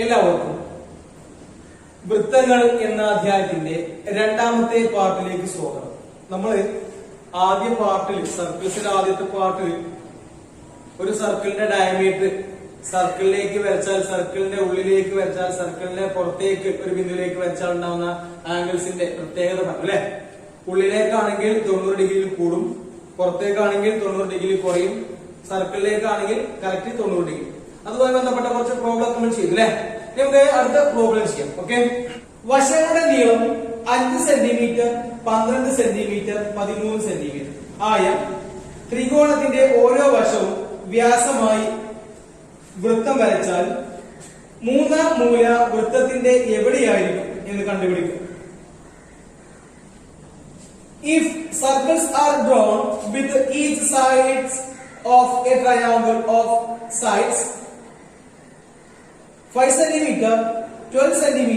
എല്ലാവർക്കും വൃത്തങ്ങൾ എന്ന അധ്യായത്തിന്റെ രണ്ടാമത്തെ പാർട്ടിലേക്ക് സ്വാഗതം. നമ്മൾ ആദ്യ പാർട്ടിൽ സർക്കിൾസിന്റെ ആദ്യത്തെ പാർട്ടിൽ ഒരു സർക്കിളിന്റെ ഡയമീറ്റർ സർക്കിളിലേക്ക് വരച്ചാൽ, സർക്കിളിന്റെ ഉള്ളിലേക്ക് വരച്ചാൽ, സർക്കിളിന്റെ പുറത്തേക്ക് ഒരു ബിന്ദുവിലേക്ക് വരച്ചാൽ ഉണ്ടാവുന്ന ആംഗിൾസിന്റെ പ്രത്യേകത പറഞ്ഞു അല്ലെ. ഉള്ളിലേക്കാണെങ്കിൽ 90 ഡിഗ്രിയിൽ കൂടും, പുറത്തേക്കാണെങ്കിൽ 90 ഡിഗ്രി കുറയും, സർക്കിളിലേക്കാണെങ്കിൽ കറക്റ്റ് 90 ഡിഗ്രി. അതുമായി ബന്ധപ്പെട്ട കുറച്ച് പ്രോബ്ലം നമ്മൾ ചെയ്തു അല്ലെ. നമുക്ക് അടുത്ത പ്രോബ്ലം ചെയ്യാം. ഓക്കെ, വശങ്ങളുടെ നീളം 5 സെന്റിമീറ്റർ, 12 സെന്റിമീറ്റർ, 13 സെന്റിമീറ്റർ ആയ ത്രികോണത്തിന്റെ ഓരോ വശവും വ്യാസമായി വൃത്തം വരച്ചാൽ മൂന്നാം മൂല വൃത്തത്തിന്റെ എവിടെയായിരിക്കും എന്ന് കണ്ടുപിടിക്കും. If circles are drawn with each sides of a triangle of sides 5 cm, 12 cm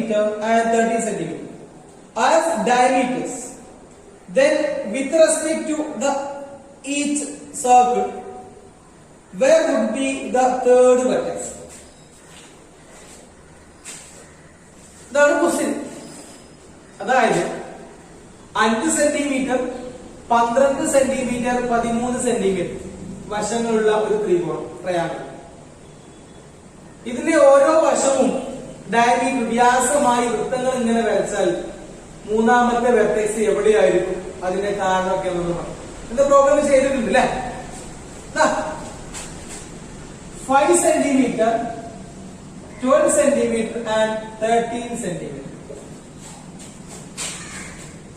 and 13 cm as diameters, then with respect to the each circle, where would be the third vertex? ഇതാണ് question. അതായത് 5 centimetre, 12 centimetre, 13 centimetre വശങ്ങളുള്ള ഒരു ത്രികോണം triangle. ഇതിന്റെ ഓരോ വശവും diameter വ്യാസമായി വൃത്തങ്ങൾ ഇങ്ങനെ വരച്ചാൽ മൂന്നാമത്തെ വെർട്ടെക്സ് എവിടെയായിരിക്കും, അതിന്റെ കാരണമൊക്കെ നമ്മൾ പറഞ്ഞു. എന്താ പ്രോബ്ലം ചെയ്തിട്ടുണ്ട് അല്ലെ. 5 സെന്റിമീറ്റർ, 12 സെന്റിമീറ്റർ ആൻഡ് 13 സെന്റിമീറ്റർ.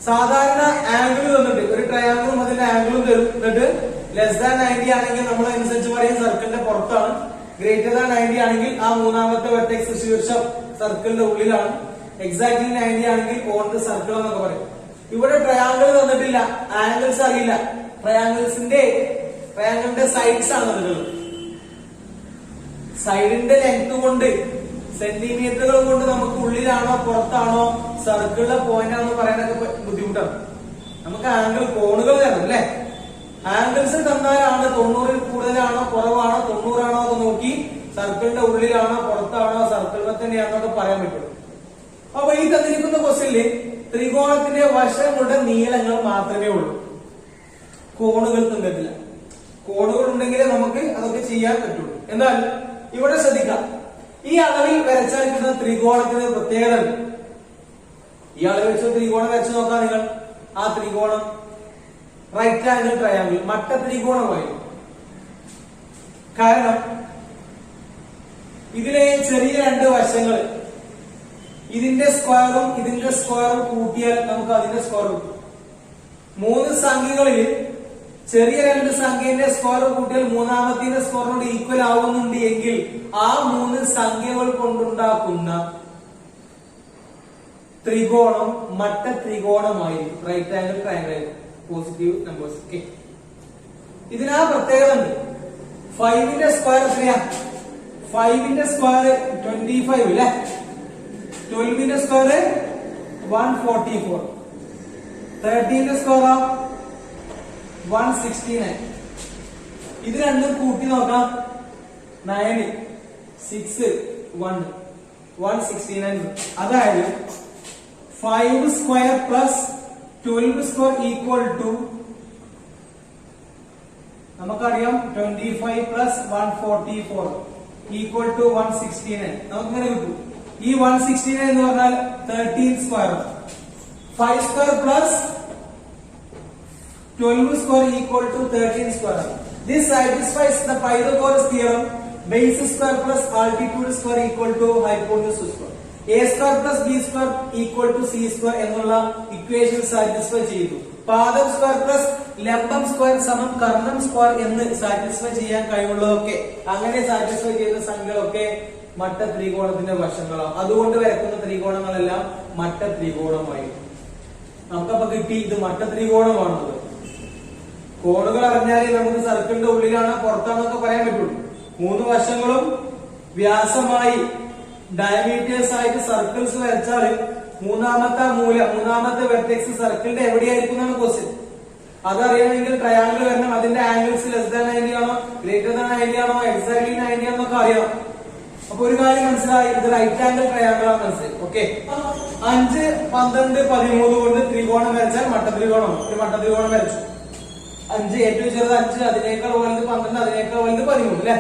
സാധാരണ ആംഗിൾ തന്നിട്ട് ഒരു ട്രയാങ്കിളും അതിന്റെ ആംഗിളും തന്നിട്ട് ലെസ് ദാൻ 90 ആണെങ്കിൽ നമ്മൾ അനുസരിച്ച് പറയും സർക്കിളിന്റെ പുറത്താണ്, ഗ്രേറ്റർ ദാൻ 90 ആണെങ്കിൽ ആ മൂന്നാമത്തെ വെർട്ടെക്സ് ശീർഷം സർക്കിളിന്റെ ഉള്ളിലാണ്, എക്സാക്ട്ലി 90 ആണെങ്കിൽ ഓൺ ദ സർക്കിൾ എന്നൊക്കെ പറയും. ഇവിടെ ട്രയാങ്കിൾ തന്നിട്ടില്ല, ആംഗിൾസ് അറിയില്ല. ട്രയാങ്കിളിന്റെ സൈഡ്സ് ആണ് തന്നിട്ടുള്ളത്. സൈഡിന്റെ ലെങ്ത് കൊണ്ട് സെന്റിമീറ്ററുകൾ കൊണ്ട് നമുക്ക് ഉള്ളിലാണോ പുറത്താണോ സർക്കിളിലെ പോയിന്റ് ആണെന്ന് പറയാനൊക്കെ ബുദ്ധിമുട്ടാണ്. നമുക്ക് ആംഗിൾ കോണുകൾ തരണം അല്ലെ. ആംഗിൾസ് തന്നാലാണ് 90ൽ കൂടുതലാണോ കുറവാണോ 90 ആണോ എന്ന് നോക്കി സർക്കിളിന്റെ ഉള്ളിലാണോ പുറത്താണോ സർക്കിളിൽ തന്നെയാണോ എന്ന് പറയാൻ പറ്റുള്ളൂ. അപ്പൊ ഈ തന്നിരിക്കുന്ന ക്വസ്റ്റ്യനില് ത്രികോണത്തിന്റെ വശങ്ങളുടെ നീളങ്ങൾ മാത്രമേ ഉള്ളൂ, കോണുകൾ തന്നിട്ടില്ല. കോണുകൾ ഉണ്ടെങ്കിലേ നമുക്ക് അതൊക്കെ ചെയ്യാൻ പറ്റുള്ളൂ. എന്നാൽ ഇവിടെ ശ്രദ്ധിക്കാം, ഈ അളവിൽ വരച്ചാൽ കിട്ടുന്ന ത്രികോണത്തിന് പ്രത്യേകത ഉണ്ട്. ഈ അളവ് വെച്ച് ത്രികോണം വരച്ചു നോക്കാം നിങ്ങൾ. ആ ത്രികോണം റൈറ്റ് ആംഗിൾ ട്രയാങ്കിൾ മട്ട ത്രികോണമായി. കാരണം ഇതിലെ ചെറിയ രണ്ട് വശങ്ങൾ ഇതിന്റെ സ്ക്വയറും ഇതിന്റെ സ്ക്വയറും കൂട്ടിയാൽ നമുക്ക് അതിന്റെ സ്ക്വയർ കിട്ടും. 3 സംഖ്യകളിൽ ചെറിയ 2 സംഖ്യന്റെ സ്ക്വയർ കൂട്ടിയാൽ മൂന്നാമത്തിന്റെ സ്ക്വയറിനോട് ഈക്വൽ ആവുന്നുണ്ട് എങ്കിൽ ആ 3 സംഖ്യകൾ കൊണ്ടുണ്ടാക്കുന്ന ത്രികോണം മട്ട ത്രികോണമായിരിക്കും, റൈറ്റ് ആംഗിൾ ട്രയാങ്കിൾ ആയിരിക്കും, പോസിറ്റീവ് നമ്പേഴ്സ്. ഓക്കെ, ഇതിനാ പ്രത്യേകത ഉണ്ട്. 5ന്റെ സ്ക്വയർ എത്രയാ? 5ന്റെ സ്ക്വയർ 25 അല്ലെ. 12ന്റെ സ്ക്വയർ 144, 13ന്റെ സ്ക്വയർ 169. ഇത് രണ്ടും കൂട്ടി നോക്കാം. 9, 6, 1, 169. അതായത് 5 square plus 12 square equal to നമുക്കറിയാം 25 പ്ലസ് 144 ഈക്വൽ ടു 169. നമുക്കിങ്ങനെ കിട്ടും. ഈ 169 എന്ന് പറഞ്ഞാൽ 13 square. 5 square plus 12 square equal to 13 square. This satisfies the Pythagoras theorem. Base square plus altitude square equal to hypotenuse square. A square plus B square equal to C square എന്നുള്ള equation satisfy ചെയ്തു. പാദം square plus ലംബം square സമം Karnam square എന്ന് satisfy ചെയ്യാൻ കഴിവുള്ളതൊക്കെ, അങ്ങനെ satisfy ചെയ്യുന്ന സംഖ്യകളൊക്കെ മട്ട ത്രികോണത്തിന്റെ വശങ്ങളാണ്. അതുകൊണ്ട് വരക്കുന്ന ത്രികോണങ്ങളെല്ലാം മട്ട ത്രികോണമായി. നമുക്കപ്പോ കിട്ടി ഇത് മട്ട ത്രികോണമാണത്. കോണുകൾ അറിഞ്ഞാലേ നമുക്ക് സർക്കിളിന്റെ ഉള്ളിലാണോ പുറത്താണോ ഒക്കെ പറയാൻ പറ്റുള്ളൂ. 3 വശങ്ങളും വ്യാസമായി ഡയമീറ്റേഴ്സ് ആയിട്ട് സർക്കിൾസ് വരച്ചാൽ മൂന്നാമത്തെ വെർട്ടെക്സ് സർക്കിളിന്റെ എവിടെയായിരിക്കും എന്നാണ് ക്വസ്റ്റ്യൻ. അതറിയണമെങ്കിൽ ട്രയാങ്കിൾ വരണം, അതിന്റെ ആംഗിൾസ് ലെസ് ദാൻ 90 ആണോ ഗ്രേറ്റർ ദാൻ 90 ആണോ എക്സാക്ട്ലി 90 ആണോ എന്നൊക്കെ അറിയണം. അപ്പൊ ഒരു കാര്യം മനസ്സിലായി, ഇത് റൈറ്റ് ആംഗിൾ ട്രയാംഗിൾ ആണ് മനസ്സിലായി. ഓക്കെ, 5, 12, 13 കൊണ്ട് ത്രികോണം വരച്ചാൽ മട്ടത്രികോണം. ഒരു മട്ടത്രികോണം വരച്ചു. 5 ഏറ്റവും ചെറുത് 5, അതിനേക്കാൾ വലുത് 12, അതിനേക്കാൾ വലുത് 13 അല്ലെ.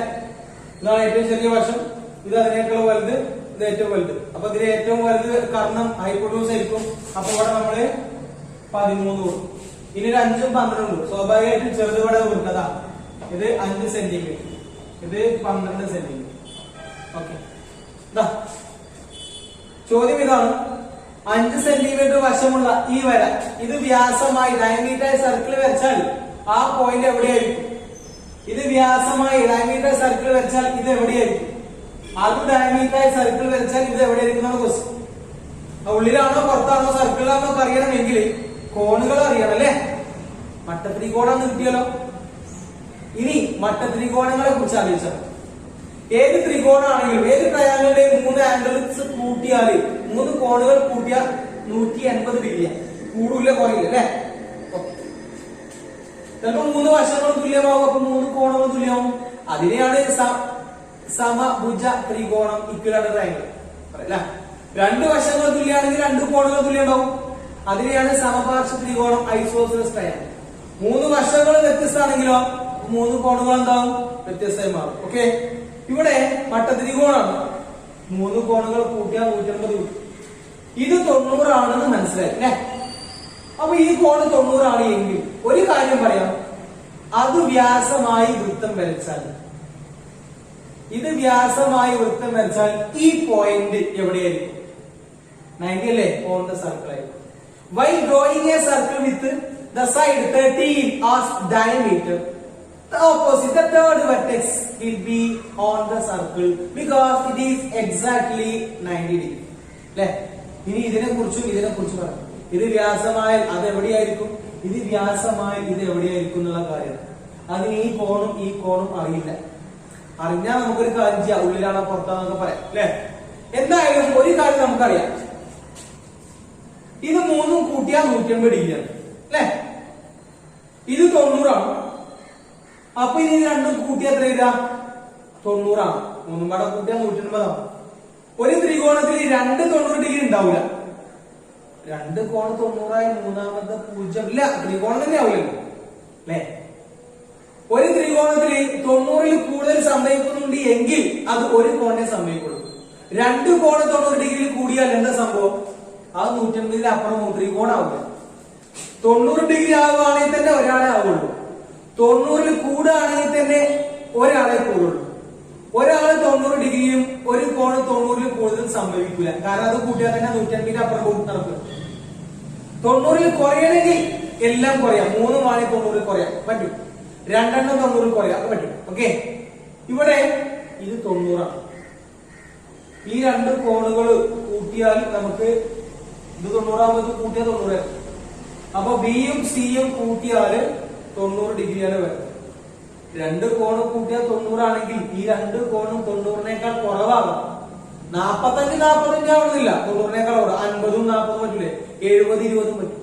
ഇതാണ് ഏറ്റവും ചെറിയ വശം, ഇത് അതിനേക്കാൾ വലുത്, ഇത് ഏറ്റവും വലുത്. അപ്പൊ ഇതിന് ഏറ്റവും വലുത് കർണം ഹൈപ്പോട്ടൂസ് ആയിരിക്കും. അപ്പൊ ഇവിടെ നമ്മള് 13 കൊടുക്കും. ഇനി ഒരു 5ഉം 12 ഉണ്ട്. സ്വാഭാവികമായിട്ടും ചെറുത് ഇവിടെ കൊടുത്തതാ. ഇത് 5 സെന്റിമീറ്റർ, ഇത് 12 സെന്റിമീറ്റർ. ഓക്കെ, ചോദ്യം ഇതാണ്. 5 സെന്റിമീറ്റർ വശമുള്ള ഈ വര ഇത് വ്യാസമായി ഡയമീറ്റർ സർക്കിൾ വരച്ചാൽ ആ പോയിന്റ് എവിടെയായിരിക്കും? ഇത് വ്യാസമായി ഡയമീറ്റർ സർക്കിൾ വരച്ചാൽ ഇത് എവിടെയായിരിക്കും? അത് ഡയമീറ്റർ സർക്കിൾ വരച്ചാൽ ഇത് എവിടെയായിരിക്കും എന്നാണ് ക്വസ്റ്റ്യൻ. ഉള്ളിലാണോ പുറത്താണോ സർക്കിളിലാണോ ഒക്കെ അറിയണമെങ്കിൽ കോണുകൾ അറിയണം അല്ലെ. മട്ടത്രികോണം കിട്ടിയല്ലോ. ഇനി മട്ടത്രികോണങ്ങളെ കുറിച്ച് ആലോചിച്ചാൽ ഏത് ത്രികോണാണെങ്കിലും ഏത് ട്രയാങ്കിളിന്റെ 3 ആംഗിൾസ് കൂട്ടിയാൽ 3 കോണുകൾ കൂട്ടിയാൽ 180 ഡിഗ്രിയാണ്. കൂടില്ല കുറയില്ല അല്ലെ. ചിലപ്പോ 3 വശങ്ങളും തുല്യമാവും, അപ്പൊ 3 കോണുകളും തുല്യമാവും. അതിനെയാണ് സമഭുജ ത്രികോണം, ഇക്വലാറ്ററൽ ട്രയാങ്കിൾ അല്ലെ. 2 വശങ്ങൾ തുല്യമാണെങ്കിൽ 2 കോണുകൾ തുല്യം ഉണ്ടാവും. അതിനെയാണ് സമപാർശ്വ ത്രികോണം, ഐസോസെലസ് ട്രയാങ്കിൾ. 3 വശങ്ങൾ വ്യത്യസ്തമാണെങ്കിലോ 3 കോണുകൾ എന്താവും? വ്യത്യസ്തമായി മാറും. ഓക്കെ, ഇവിടെ മട്ടത്രികോണാണ്. 3 കോണുകൾ കൂട്ടിയാൽ 180 കിട്ടും. ഇത് 90 ആണെന്ന് മനസ്സിലായി അല്ലെ. അപ്പൊ ഈ കോണ് 90 ആണ് എങ്കിൽ ഒരു കാര്യം പറയാം, അത് വ്യാസമായി വൃത്തം വരച്ചാൽ, ഇത് വ്യാസമായി വൃത്തം വരച്ചാൽ ഈ പോയിന്റ് എവിടെയായിരിക്കും? 90 അല്ലേ, ഓൺ ദ സർക്കിൾ ആയിരിക്കും. While drawing a circle with the side 13 as diameter, the opposite, the third vertex will be on the circle because it is exactly 90 degree. അല്ലെ. ഇനി ഇതിനെ കുറിച്ച് പറയാം. ഇത് വ്യാസമായാൽ അത് എവിടെയായിരിക്കും? ഇത് വ്യാസമായാൽ ഇത് എവിടെയായിരിക്കും എന്നുള്ള കാര്യം. അതിന് ഈ കോണും അറിയില്ല. അറിഞ്ഞാൽ നമുക്കൊരു കാര്യം ചെയ്യാം, ഉള്ളിലാണോ പുറത്താന്നൊക്കെ പറയാം അല്ലെ. എന്തായാലും ഒരു കാര്യം നമുക്കറിയാം, ഇത് 3 കൂട്ടിയാൽ 180 ഡിഗ്രിയാണ് അല്ലെ. ഇത് 90 ആണ്. അപ്പൊ ഇനി 2 കൂട്ടിയാൽ എത്ര വരിക? 90 ആണ്. 3 പാടെ കൂട്ടിയാൽ 180 ആണ്. ഒരു ത്രികോണത്തിൽ 2 90 ഡിഗ്രി ഉണ്ടാവില്ല. 2 കോണ് 90 ആയി മൂന്നാമത്തെ 0 ഇല്ല, ത്രികോണം തന്നെ ആവില്ലല്ലോ അല്ലെ. ഒരു ത്രികോണത്തിൽ 90ൽ കൂടുതൽ സംഭവിക്കുന്നുണ്ട് എങ്കിൽ അത് ഒരു കോണെ സംഭവിക്കുള്ളൂ. 2 കോണ് 90 ഡിഗ്രി കൂടിയാൽ എന്താ സംഭവം? അത് 180 അപ്പുറം ത്രികോണാവില്ല. 90 ഡിഗ്രി ആവുകയാണെങ്കിൽ തന്നെ ഒരാളെ ആവുള്ളൂ. 90ൽ കൂടുകയാണെങ്കിൽ തന്നെ ഒരാളെ കൂടുള്ളൂ. ഒരാള് 90 ഡിഗ്രിയും ഒരു കോണ് 90ൽ കൂടുതൽ സംഭവിക്കില്ല. കാരണം അത് കൂട്ടിയാൽ തന്നെ 180 അപ്പുറം നടക്കും. 90ൽ കുറയണമെങ്കിൽ എല്ലാം കുറയാം. 3 ആണെങ്കിൽ 90ൽ കുറയാൻ പറ്റും. 2 90ൽ കുറയാൻ പറ്റും. ഓക്കെ, ഇവിടെ ഇത് 90 ആണ്. ഈ 2 കോണുകൾ കൂട്ടിയാൽ നമുക്ക് ഇത് 90 ആകുമ്പോൾ കൂട്ടിയാൽ 90 ആയിരുന്നു. അപ്പൊ ബിയും സിയും കൂട്ടിയാല് 90 ഡിഗ്രിയാണ് വരുന്നത്. 2 കോണ് കൂട്ടിയാൽ 90 ആണെങ്കിൽ ഈ 2 കോണും 90നേക്കാൾ കുറവാകാം. 45 ആവുന്നില്ല, 90നേക്കാൾ കുറവ്. 50ഉം 40ഉം പറ്റൂലേ, 70 20ഉം പറ്റും.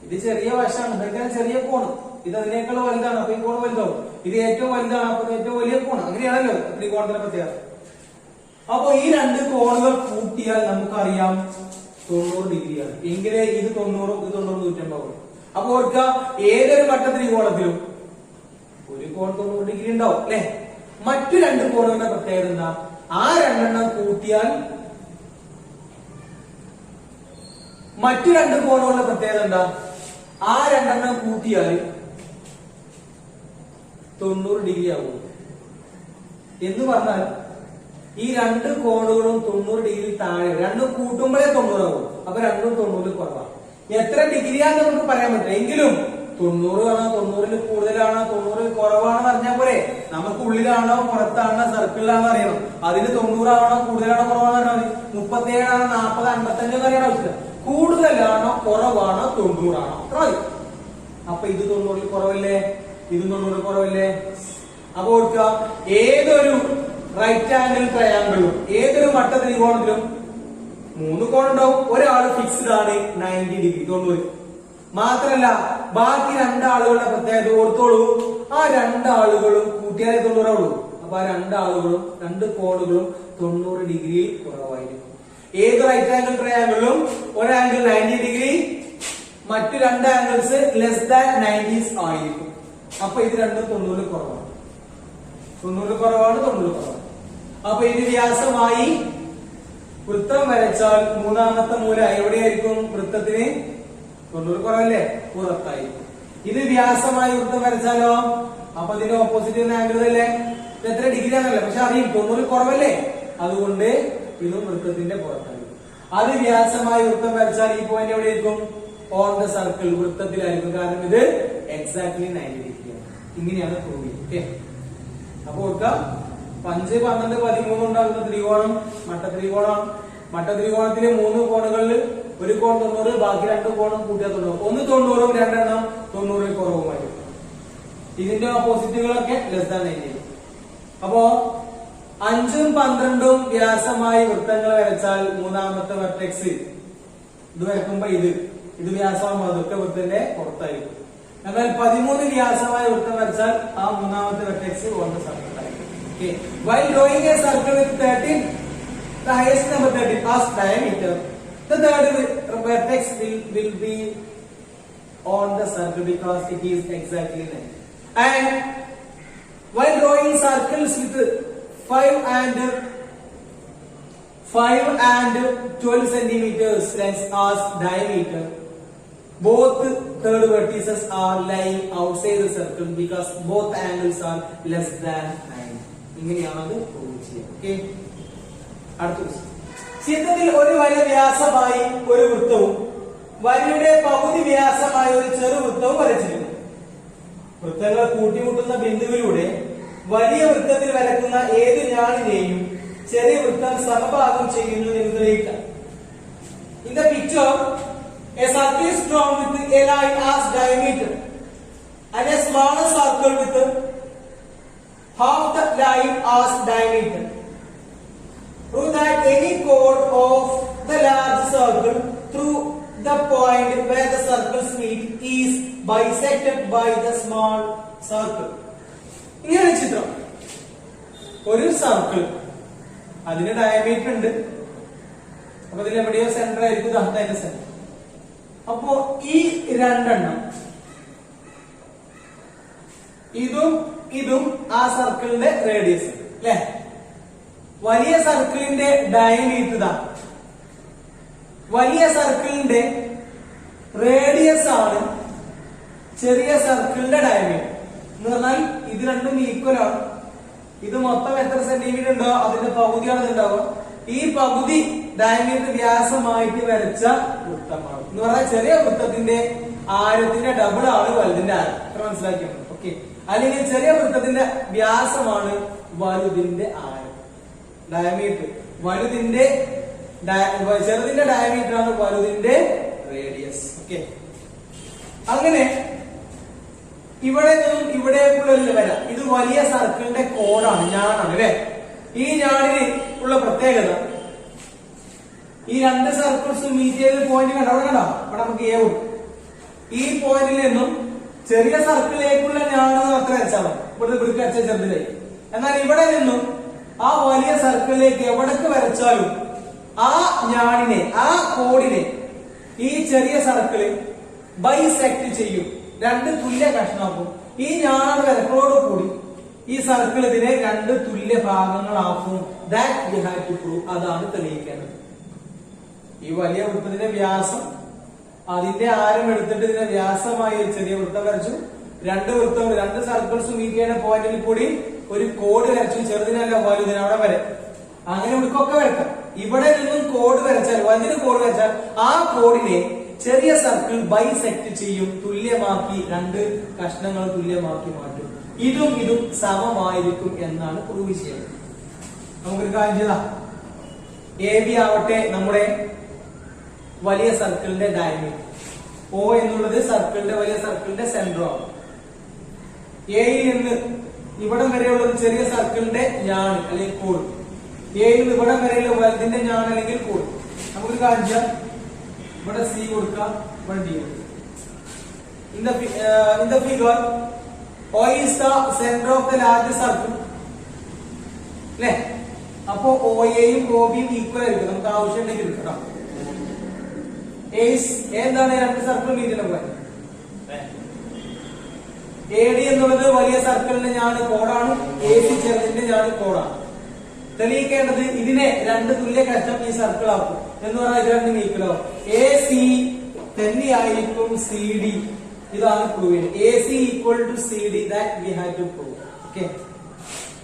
ഇത് ചെറിയ വശമാണ്, ഇതൊക്കെ ചെറിയ കോണ്. ഇത് അതിനേക്കാൾ വലുതാണ്, അപ്പൊ ഈ കോണ് വലുതാവും. ഇത് ഏറ്റവും വലുതാണ്, അപ്പൊ ഏറ്റവും വലിയ കോണ്. അങ്ങനെയാണല്ലോ ത്രികോണത്തിന്റെ പ്രത്യേകത. അപ്പൊ ഈ 2 കോണുകൾ കൂട്ടിയാൽ നമുക്കറിയാം 90 ഡിഗ്രിയാണ്. എങ്കിലേ ഇത് 90 ഇത് 90 180. അപ്പൊ ഓർക്കുക, ഏതൊരു മട്ട ത്രികോണത്തിലും ഒരു കോൺ 90 ഡിഗ്രി ഉണ്ടാവും അല്ലെ. മറ്റു 2 കോണുകളുടെ പ്രത്യേകത എന്താ? ആ 2 കൂട്ടിയാൽ മറ്റു 2 കോണുകളുടെ പ്രത്യേകത എന്താ? ആ 2 കൂട്ടിയാൽ 90 ഡിഗ്രി ആകും എന്ന് പറഞ്ഞാൽ ഈ 2 കോണുകളും 90 ഡിഗ്രി താഴെ, 2 കൂട്ടുമ്പോഴേ 90 ആകും. അപ്പൊ 2 90ൽ കുറവാണ്. എത്ര ഡിഗ്രിയാന്ന് നമുക്ക് പറയാൻ പറ്റില്ല. എങ്കിലും 90 ആണോ 90ൽ കൂടുതലാണോ 90ൽ കുറവാണെന്ന് അറിഞ്ഞാൽ പോലെ നമുക്ക് ഉള്ളിലാണോ പുറത്താണോ സർക്കിളിലാണോ അറിയണം. അതിന് 90 ആണോ കൂടുതലാണോ കുറവാണോ അറിയാം. 37 ആണോ 40 55 അറിയാൻ ആവശ്യമില്ല. കൂടുതലാണോ കുറവാണോ 90 ആണോ അത്ര മതി. അപ്പൊ ഇത് 90ൽ കുറവല്ലേ, ഇത് 90ൽ കുറവല്ലേ. അപ്പൊ ഓർക്കുക, ഏതൊരു റൈറ്റ് ആംഗിൾ ട്രയാങ്കിളും ഏതൊരു മട്ട ത്രികോണത്തിലും 3 കോണുണ്ടാവും. ഒരാള് ഫിക്സ്ഡ് ആണ് 90 ഡിഗ്രി 90. മാത്രല്ല ബാക്കി 2 ആളുകളുടെ പ്രത്യേകത ഓർത്തോളൂ. ആ 2 ആളുകളും കൂട്ടിയാലേ 90 ആവുള്ളൂ. അപ്പൊ ആ രണ്ടാളുകളും രണ്ട് കോണുകളും 90 ഡിഗ്രിയിൽ കുറവായിരിക്കും. ഏത് റൈറ്റ് ആംഗിൾ ട്രയാംഗിളിലും ഒരു ആംഗിൾ 90 ഡിഗ്രി, മറ്റു രണ്ട് ആംഗിൾസ് ലെസ് ദാൻ 90 ആയിരിക്കും. അപ്പൊ ഇത് രണ്ടും 90 കുറവാണ്. 90 കുറവാണ്. അപ്പൊ ഇത് വ്യാസമായി വൃത്തം വരച്ചാൽ മൂന്നാമത്തെ മൂല എവിടെയായിരിക്കും? വൃത്തത്തിന് 90 കുറവല്ലേ, പുറത്തായിരിക്കും. ഇത് വ്യാസമായി വൃത്തം വരച്ചാലോ, അപ്പൊ ഇതിന്റെ ഓപ്പോസിറ്റ് ആംഗിൾ അല്ലേ, ഇത് എത്ര ഡിഗ്രി ആണല്ലേ, പക്ഷെ അറിയും 90 കുറവല്ലേ, അതുകൊണ്ട് ഇതും വൃത്തത്തിന്റെ പുറത്തായിരിക്കും. അത് വ്യാസമായി വൃത്തം വരച്ചാൽ ഈ പോയിന്റ് എവിടെയായിരിക്കും? ഓൺ ദ സർക്കിൾ, വൃത്തത്തിലായിരിക്കും. കാരണം ഇത് എക്സാക്ട്ലി 90 ഡിഗ്രിയാണ്. ഇങ്ങനെയാണ് പ്രൂവ് ചെയ്യുന്നത്. ഓക്കെ, അപ്പൊ ഓർക്കുക 5, 12, 13 ഉണ്ടാകുന്ന ത്രികോണം മട്ടത്രികോണമാണ്. മട്ടത്രികോണത്തിലെ 3 കോണുകളിൽ ഒരു കോൺ 90, ബാക്കി 2 കോണും കൂട്ടിയാൽ 90. ഒന്ന് 90ഉം രണ്ടെണ്ണം 90 കുറവുമായിരിക്കും. ഇതിന്റെ ഓപ്പോസിറ്റുകളൊക്കെ ലെസ് ദാൻ 90. അപ്പോ 5ഉം 12ഉം വ്യാസമായി വൃത്തങ്ങൾ വരച്ചാൽ മൂന്നാമത്തെ വെർട്ടെക്സ് ഇത് വരക്കുമ്പോ ഇത് വ്യാസമാകുമ്പോൾ അതൊക്കെ വൃത്തത്തിന്റെ പുറത്തായിരിക്കും. എന്നാൽ 13 വ്യാസമായ വൃത്തം വരച്ചാൽ ആ മൂന്നാമത്തെ വെർട്ടെക്സ് ഓൺ ദ സർക്കിൾ ആയിരിക്കും. Okay. While drawing a circle with 13, the highest number 13 as diameter, the third vertex will be on the circle because it is exactly 9. And while drawing circles with 5 and 12 centimeters length as diameter, both third vertices are lying outside the circle because both angles are less than 9. ഇങ്ങനെയാണ് അത് prove ചെയ്യുക. Okay, അടുത്ത ചിത്രത്തിൽ ഒരു വര വ്യാസമായി ഒരു വൃത്തവും വരയുടെ പകുതി വ്യാസമായ ഒരു ചെറു വൃത്തവും വരച്ചിരിക്കുന്നു. വൃത്തങ്ങൾ കൂട്ടിമുട്ടുന്ന ബിന്ദുവിലൂടെ വലിയ വൃത്തത്തിൽ വരക്കുന്ന ഏത് ഞാണിനെയും ചെറിയ വൃത്തം സമഭാഗം ചെയ്യുന്നു എന്ന് തെളിയിക്കാം. In the picture, a circle is drawn with a line as diameter and a smaller circle with half the line as diameter. Prove that any chord of the large circle through the point where the circles meet is bisected by the small circle. ഇങ്ങനെ ചിത്രം, ഒരു circle അതിന് diameter ഉണ്ട്. അപ്പൊ ഇതിൽ എവിടെയോ centre ആയിരിക്കും, അതിന്റെ സെന്റർ. അപ്പോ ഈ രണ്ടെണ്ണം ഇതും ആ സർക്കിളിന്റെ റേഡിയസ് അല്ലെ. വലിയ സർക്കിളിന്റെ ഡയമീറ്റർ ഇതാ, വലിയ സർക്കിളിന്റെ റേഡിയസ് ആണ് ചെറിയ സർക്കിളിന്റെ ഡയമീറ്റർ എന്ന് പറഞ്ഞാൽ ഇത് രണ്ടും ഈക്വൽ ആണ്. ഇത് മൊത്തം എത്ര സെന്റിമീറ്റർ ഉണ്ടോ അതിന്റെ പകുതിയാണ് ഉണ്ടാവുക. ഈ പകുതി ഡയമീറ്റർ വ്യാസമായിട്ട് വരച്ച വൃത്തമാണ് എന്ന് പറഞ്ഞാൽ ചെറിയ വൃത്തത്തിന്റെ ആരത്തിന്റെ ഡബിൾ ആണ് വലുതിന്റെ ആരം. അത്ര മനസ്സിലാക്കിയാണ്. ഓക്കെ, അല്ലെങ്കിൽ ചെറിയ വൃത്തത്തിന്റെ വ്യാസമാണ് വലുതിന്റെ ആരം, ഡയമീറ്റർ. വലുതിന്റെ ചെറുതിന്റെ ഡയമീറ്റർ ആണ് വലുതിന്റെ റേഡിയസ്. ഓക്കെ, അങ്ങനെ ഇവിടെ നിന്നും ഇവിടേക്കുള്ള വര ഇത് വലിയ സർക്കിളിന്റെ കോഡാണ്, ഞാനാണ് അല്ലെ. ഈ ഞാനിന് ഉള്ള പ്രത്യേകത ഈ രണ്ട് സർക്കിൾസും മീറ്റ് ചെയ്ത പോയിന്റ് കണ്ടോ, അവിടെ കണ്ടോ, അവിടെ നമുക്ക് എ ഉണ്ട്. ഈ പോയിന്റിൽ നിന്നും ചെറിയ സർക്കിളിലേക്കുള്ള ഞാനെന്ന് അത്ര വരച്ചാൽ മതി, ഇവിടെ ഇവിടേക്ക് വരച്ച ചെറുതിലേക്ക്. എന്നാൽ ഇവിടെ നിന്നും ആ വലിയ സർക്കിളിലേക്ക് എവിടേക്ക് വരച്ചാലും ആ ഞാണിനെ, ആ കോഡിനെ ഈ ചെറിയ സർക്കിള് ബൈസെക്ട് ചെയ്യും, രണ്ട് തുല്യ കഷ്ണമാക്കും. ഈ ഞാനാണ് വരക്കളോട് കൂടി ഈ സർക്കിൾ ഇതിനെ രണ്ട് തുല്യ ഭാഗങ്ങളാക്കും. That we have to prove, അതാണ് തെളിയിക്കേണ്ടത്. ഈ വലിയ വൃത്തത്തിന്റെ വ്യാസം അതിന്റെ ആരം എടുത്തിട്ട് ഇതിന്റെ വ്യാസമായി ഒരു ചെറിയ വൃത്തം വരച്ചു. രണ്ട് സർക്കിൾസും മീറ്റ് ചെയ്യുന്ന പോയിന്റിൽ കൂടി ഒരു കോഡ് വരച്ചു, ചെറുതിനല്ല വലുതിന് അവിടെ വരെ. അങ്ങനെ ഇവിടേക്കൊക്കെ വരക്കാം. ഇവിടെ നിന്നും കോഡ് വരച്ചാൽ, വലുതിന് കോഡ് വരച്ചാൽ ആ കോഡിനെ ചെറിയ സർക്കിൾ ബൈസെക്ട് ചെയ്യും, തുല്യമാക്കി, രണ്ട് കഷ്ണങ്ങൾ തുല്യമാക്കി മാറ്റും. ഇതും സമമായിരിക്കും എന്നാണ് പ്രൂവ് ചെയ്യുന്നത്. നമുക്കൊരു കാര്യം ചെയ്താ, എ ബി ആവട്ടെ നമ്മുടെ വലിയ സർക്കിളിന്റെ ഡയമീറ്റർ, O എന്നുള്ളത് സർക്കിളിന്റെ വലിയ സർക്കിളിന്റെ സെന്ററാണ്. എയിൽ നിന്ന് ഇവിടം വരെയുള്ളത് ചെറിയ സർക്കിളിന്റെ ഞാൻ അല്ലെങ്കിൽ കോഡ്, എയിൽ നിന്ന് ഇവിടം വരെയുള്ള വലുതിന്റെ ഞാൻ അല്ലെങ്കിൽ കോഡ്. നമുക്കൊരു കാര്യം ചെയ്യാം, ഇവിടെ സി കൊടുക്കാം, ഇവിടെ ഡി കൊടുക്കാം. In the figure, O is the center of the large circle അല്ലെ? അപ്പോ ഒ എയും ഒ ബിയും ഈക്വൽ ആയിരിക്കും. നമുക്ക് ആവശ്യമുണ്ടെങ്കിൽ എടുക്കണം. എന്താണ് രണ്ട് സർക്കിൾ മീറ്റ് പോയത്? എ ഡി എന്നുള്ളത് വലിയ സർക്കിളിന്റെ ഞാൻ കോഡാണ്, എ സി ചെറുതിന്റെ ഞാൻ കോഡാണ്. തെളിയിക്കേണ്ടത് ഇതിനെ രണ്ട് തുല്യ കഷ്ടം ഈ സർക്കിൾ ആക്കും എന്ന് പറഞ്ഞാൽ ഇത് രണ്ടും ഈക്വൽ ആവും. എ സി തന്നെയായിരിക്കും സി ഡി. ഇതാണ് prove. A C equal to C D, that we have to prove. Okay,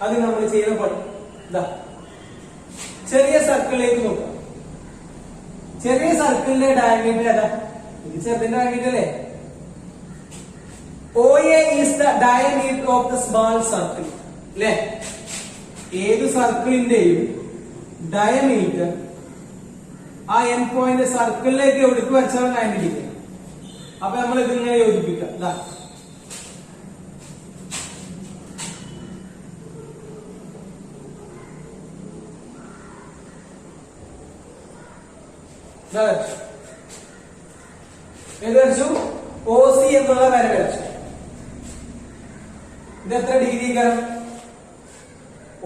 അത് നമ്മൾ ചെയ്യുന്ന പണി ഇതാ. ചെറിയ സർക്കിളിലേക്ക് നോക്കാം. ചെറിയ സർക്കിളിന്റെ ഡയമീറ്റർ ഏതാ? ഇത് ചെറുതിന്റെ ഡയമീറ്റർ അല്ലേ? OA is the diameter of the small circle. അല്ലേ? ഏത് സർക്കിളിന്റെയും ഡയമീറ്റർ ആ എൻ പോയിന്റ് സർക്കിളിലേക്ക് എവിടേക്ക് വെച്ചാൽ 90 ഡിഗ്രി. അപ്പൊ നമ്മൾ ഇതിങ്ങനെ യോജിപ്പിക്കാം. ഏത് വരച്ചു? OC എന്നുള്ള വര വരച്ചു. ഇത് എത്ര ഡിഗ്രി കാരണം?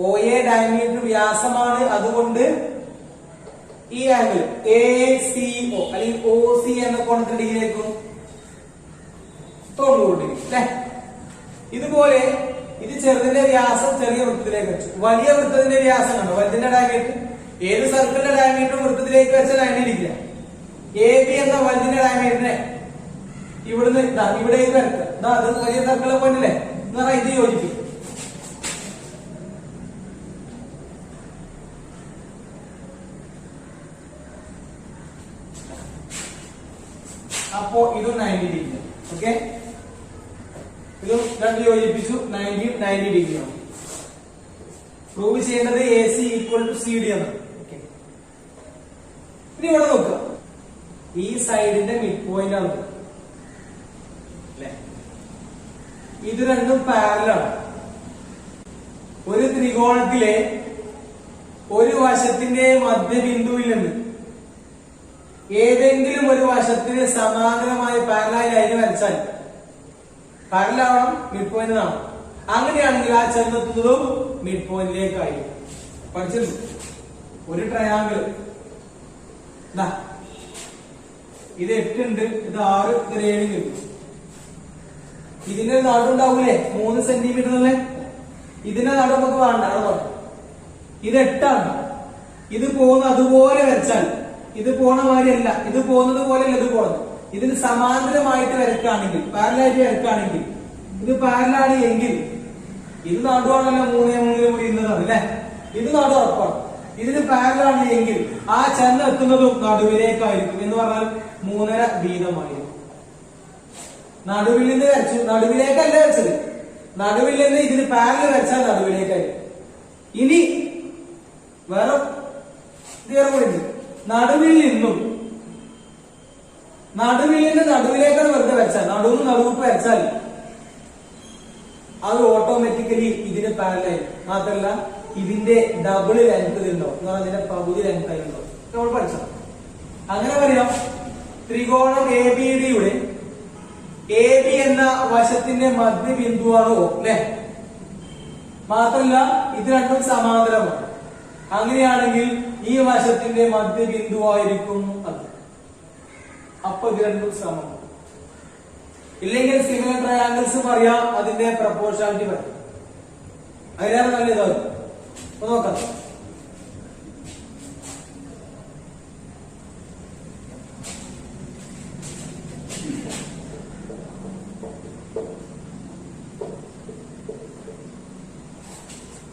OA ഡയമീറ്റർ വ്യാസമാണ്, അതുകൊണ്ട് ഈ ആംഗിൾ ACO അല്ലെങ്കിൽ OC എന്ന കോണത്തിന് ഡിഗ്രി ആയിരിക്കും 90 ഡിഗ്രി അല്ലെ? ഇതുപോലെ ഇത് ചെറുതിന്റെ വ്യാസം ചെറിയ വൃത്തത്തിലേക്ക് വെച്ചു. വലിയ വൃത്തത്തിന്റെ വ്യാസം കണ്ടോ? വലുതിന്റെ ഡയമീറ്റർ ഏത് സർക്കിളിന്റെ ഡയമീറ്റർ വൃത്തത്തിലേക്ക് വെച്ചാൽ 90 ഡിഗ്രി. AB എന്ന വലുതിന്റെ ഡയമീറ്ററിനെ ഇവിടുന്ന് ഇവിടേക്ക് വരക്കുക. അത് വലിയ സർക്കിൾ പോയിന്റ് അല്ലേ എന്ന് പറഞ്ഞാൽ ഇത് യോജിപ്പിക്കും. അപ്പോ ഇതും 90 ഡിഗ്രി. ഓക്കെ, ഇതും രണ്ട് യോജിപ്പിച്ചു. 90 ഡിഗ്രി ആണ്. പ്രൂവ് ചെയ്യേണ്ടത് AC ഈക്വൽ ടു CD ആണ്. ഓക്കെ, ഇനി ഇവിടെ നോക്കുക. ഈ സൈഡിന്റെ മിഡ് പോയിന്റ് ആണ് അല്ലെ? ഇത് രണ്ടും പാരലാണ്. ഒരു ത്രികോണത്തിലെ ഒരു വശത്തിന്റെ മധ്യബിന്ദുവിൽ നിന്ന് ഏതെങ്കിലും ഒരു വശത്തിന് സമാന്തരമായ പാരലായി ലൈൻ വരച്ചാൽ പാരലാവണം, മിഡ് പോയിന്റ് ആവണം. അങ്ങനെയാണെങ്കിൽ ആ ചെന്നെത്തുന്നതും മിഡ് പോയിന്റിലേക്കായിരിക്കും. പഠിച്ചിരുന്നു ഒരു ട്രയാങ്കിൾ. ഇത് 8 ഉണ്ട്, ഇത് 6, ഇത് 7 കിട്ടും. ഇതിന്റെ നടുണ്ടാവൂലേ 3 സെന്റിമീറ്റർ അല്ലേ? ഇതിന്റെ നടു നമുക്ക് വേണ്ട. ഇത് 8 ആണ്. ഇത് പോകുന്ന അതുപോലെ വരച്ചാൽ ഇത് പോണ മാതിരിയല്ല, ഇത് പോകുന്നത് പോലെയല്ല ഇത് പോകുന്നത്. ഇതിന് സമാന്തരമായിട്ട് വരക്കുകയാണെങ്കിൽ, പാരലായിട്ട് വരക്കുകയാണെങ്കിൽ, ഇത് പാരലാണ് എങ്കിൽ ഇത് നടുവാണല്ലോ 3 മുറിയുന്നതാണ് അല്ലെ? ഇത് നടു ഉറപ്പാണ്. ഇതിന് പാരലാണ് എങ്കിൽ ആ ചെന്നെത്തുന്നതും നടുവിലേക്കായിരിക്കും. എന്ന് പറഞ്ഞാൽ 3.5 വീതമായിരിക്കും. നടുവിൽ നിന്ന് വരച്ചു, നടുവിലേക്കല്ല വെച്ചത്, നടുവിൽ നിന്ന് ഇതിന് പാരല് വരച്ചാൽ നടുവിലേക്കായിരിക്കും. ഇനി വേറെ കൂടി നടുവിൽ നിന്ന് നടുവിലേക്കാണ് വെറുതെ വരച്ചാൽ, നടുവിന് നടുവിപ്പ് വരച്ചാൽ അത് ഓട്ടോമാറ്റിക്കലി ഇതിന് പാരലായി. മാത്രല്ല ഇതിന്റെ ഡബിൾ ലെങ്ത് ഉണ്ടോ എന്ന് പറഞ്ഞാൽ ഇതിന്റെ പകുതി ലെങ്ത് ആയിട്ടുണ്ടോ നമ്മൾ പഠിച്ചോ. അങ്ങനെ പറയാം. ത്രികോണം ABD-യുടെ AB എന്ന വശത്തിന്റെ മധ്യബിന്ദുവാണ് O അല്ലെ? മാത്രല്ല ഇത് രണ്ടും സമാന്തരമാണ്. അങ്ങനെയാണെങ്കിൽ ഈ വശത്തിന്റെ മധ്യബിന്ദുവായിരിക്കും അത്. അപ്പൊ ഇത് രണ്ടും സമമാണ്. ഇല്ലെങ്കിൽ സിമിലർ ട്രയാങ്കിൾസ് പറയാം, അതിന്റെ പ്രപ്പോർഷനാലിറ്റി പറയാം. അതിനാണ് നല്ല ഇതാകും. അപ്പൊ നോക്കാം.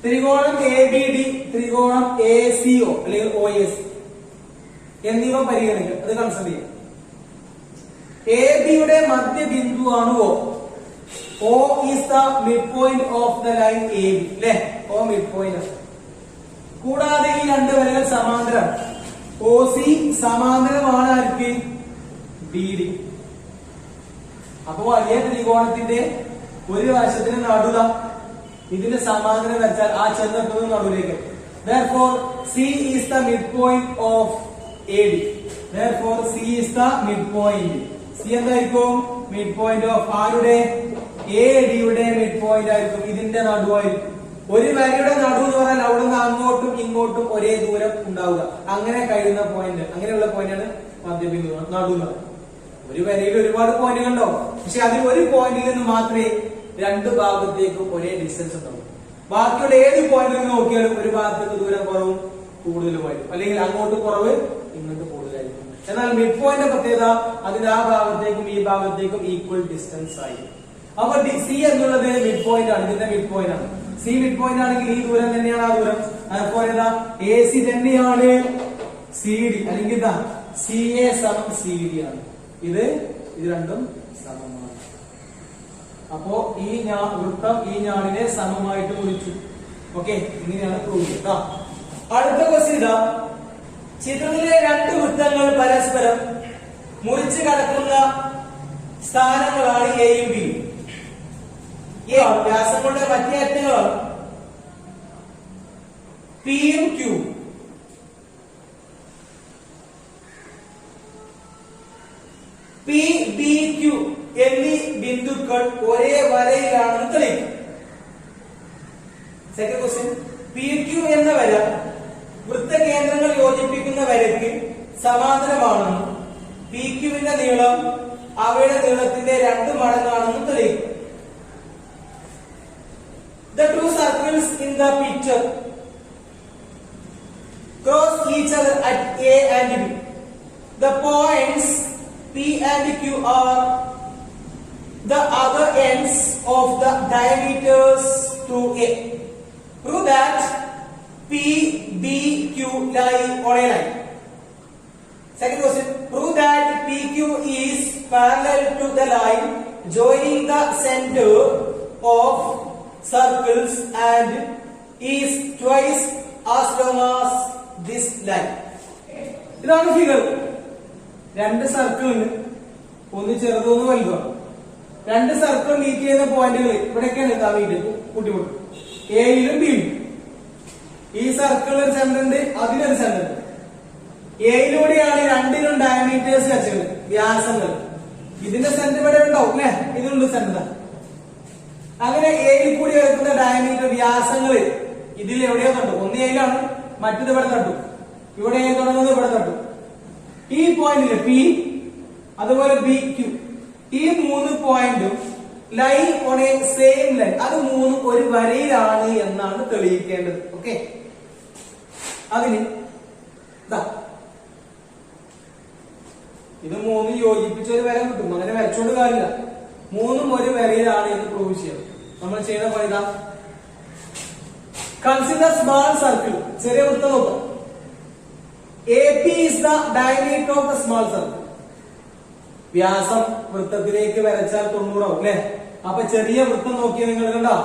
ത്രികോണം ABD, ത്രികോണം ACO അല്ലെങ്കിൽ OAC എന്നിവ പരിഗണിക്കുക. അത് കൺസിഡർ ചെയ്യാം. AB-യുടെ മധ്യബിന്ദുവാണ് O. O is the midpoint of the line AB അല്ലെ? O midpoint ആണ്. കൂടാതെ ഈ രണ്ട് വരകൾ സമാന്തരം. OC സമാന്തരമാണ് ആർക്ക്? BD. അപ്പൊ വലിയ ത്രികോണത്തിന്റെ ഒരു വശത്തിന് നടുക, ഇതിന്റെ സമാന്തരം വെച്ചാൽ ആ ചെന്നെത്തുന്നത് നടുവിലേക്ക്. Therefore C is the midpoint of AD. Therefore C is the midpoint. C എന്തായിരിക്കും? മിഡ് പോയിന്റ് ഓഫ് ആരുടെ? AD-യുടെ മിഡ് പോയിന്റ് ആയിരിക്കും. ഇതിന്റെ നടുവായിരിക്കും. ഒരു വരയുടെ നടു എന്ന് പറഞ്ഞാൽ അവിടുന്ന് അങ്ങോട്ടും ഇങ്ങോട്ടും ഒരേ ദൂരം ഉണ്ടാവുക. അങ്ങനെ കഴിയുന്ന പോയിന്റ്, അങ്ങനെയുള്ള പോയിന്റാണ് മധ്യബിന്ദു, നടു എന്ന് പറയുന്നത്. ഒരു വരയിൽ ഒരുപാട് പോയിന്റുകൾ ഉണ്ടാവും, പക്ഷെ അതിൽ ഒരു പോയിന്റിൽ നിന്ന് മാത്രമേ രണ്ട് ഭാഗത്തേക്കും ഒരേ ഡിസ്റ്റൻസ് ഉണ്ടാവും. ബാക്കിയുള്ള ഏത് പോയിന്റിൽ നിന്ന് നോക്കിയാലും ഒരു ഭാഗത്തേക്ക് ദൂരം കുറവും കൂടുതലുമായിരിക്കും, അല്ലെങ്കിൽ അങ്ങോട്ട് കുറവ് ഇങ്ങോട്ട് കൂടുതലായിരിക്കും. എന്നാൽ മിഡ് പോയിന്റ് പ്രത്യേകത അതിന് ആ ഭാഗത്തേക്കും ഈ ഭാഗത്തേക്കും ഈക്വൽ ഡിസ്റ്റൻസ് ആയിരിക്കും. അപ്പൊ സി എന്നുള്ളത് മിഡ് പോയിന്റ് ആണ്, ഇതിന്റെ മിഡ് പോയിന്റ് ആണ്. സി മിഡ് പോയിന്റ് ആണെങ്കിൽ ഈ ദൂരം തന്നെയാണ് ആ ദൂരം. അതുപോലെ എ സി തന്നെയാണ് സി ഡി, അല്ലെങ്കിൽ ഇതാ സി എ സമം സി ഡി ആണ്. ഇത് രണ്ടും സമമാണ്. അപ്പോ ഈ വൃത്തം ഈ ഞാണിനെ സമമായിട്ട് മുറിച്ചു. ഓക്കെ, ഇങ്ങനെയാണ് പ്രൂവ് ചെയ്യുക. അടുത്ത ക്വസ്റ്റ്യൻ ഇതാ, ചിത്രത്തിലെ രണ്ട് വൃത്തങ്ങൾ പരസ്പരം മുറിച്ച് കടക്കുന്ന സ്ഥാനങ്ങളാണ് എയും ബിയും. വ്യാസങ്ങളുടെ മറ്റേ അറ്റങ്ങളാണ് പിയും ക്യൂവും. പി ബി ക്യു എന്നീ ബിന്ദുക്കൾ ഒരേ വരയിലാണെന്ന് തെളിയിക്കും. സെക്കൻഡ് ക്വസ്റ്റ്യൻ, പി ക്യു എന്ന വര വൃത്തകേന്ദ്രങ്ങൾ യോജിപ്പിക്കുന്ന വരയ്ക്ക് സമാന്തരമാണെന്നും പി ക്യുവിന്റെ നീളം അവയുടെ നീളത്തിന്റെ 2 മടങ്ങാണെന്നും തെളിയിക്കും. The two circles in the picture cross each other at A and B. The points P and Q are the other ends of the diameters through A. Prove that P, B, Q lie on a line. Second question, prove that PQ is parallel to the line joining the center of circles and is twice as long as this line. ഇതാണ് figure. രണ്ട് circle ഉണ്ട്, ഒന്ന് ചെറുതും ഒന്ന് വലുതുമാണ്. രണ്ട് circle meet ചെയ്യുന്ന പോയിന്റുകൾ ഇവിടെയൊക്കെയാണ് meet കൂട്ടിമുട്ടും, എയിലും ബിയിലും. ഈ സർക്കിളിൽ സെന്റർ ഉണ്ട്, അതിനൊരു സെന്റർ ഉണ്ട്. എയിലൂടെയാണ് രണ്ടിനും ഡയമീറ്റേഴ്സ് വെച്ചത്, വ്യാസങ്ങൾ. ഇതിന്റെ സെന്റർ ഇവിടെ ഉണ്ടാവും അല്ലെ, ഇതിനുണ്ട് സെന്റർ. അങ്ങനെ എയിൽ കൂടി എടുക്കുന്ന ഡയമീറ്റർ വ്യാസങ്ങൾ ഇതിൽ എവിടെയോ തട്ടു. ഒന്ന് എയിലാണ്, മറ്റത് ഇവിടെ തട്ടു. ഇവിടെ തുടങ്ങുന്നത് ഇവിടെ തട്ടു. ഈ പോയിന്റില് പി, അതുപോലെ ബി ക്യു, ഈ 3 പോയിന്റും line on A same line, അത് 3 ഒരു വരയിലാണ് എന്നാണ് തെളിയിക്കേണ്ടത്. ഓക്കെ, അതിന് ഇത് 3 യോജിപ്പിച്ച ഒരു വര കിട്ടും. അങ്ങനെ വരച്ചോണ്ട് കാര്യമില്ല, 3 ഒരു വരയിലാണ് എന്ന് പ്രൂവ് ചെയ്യണം. നമ്മൾ ചെയ്യുന്ന പണി ഇതാ, കൺസിഡർ സ്മാൾ സർക്കിൾ. ചെറിയ വൃത്തം നോക്കാം. AP is the diameter of the small circle. വ്യാസം വൃത്തത്തിലേക്ക് വരച്ചാൽ 90 ആവും അല്ലെ. അപ്പൊ ചെറിയ വൃത്തം നോക്കിയാൽ നിങ്ങൾ കണ്ടോ,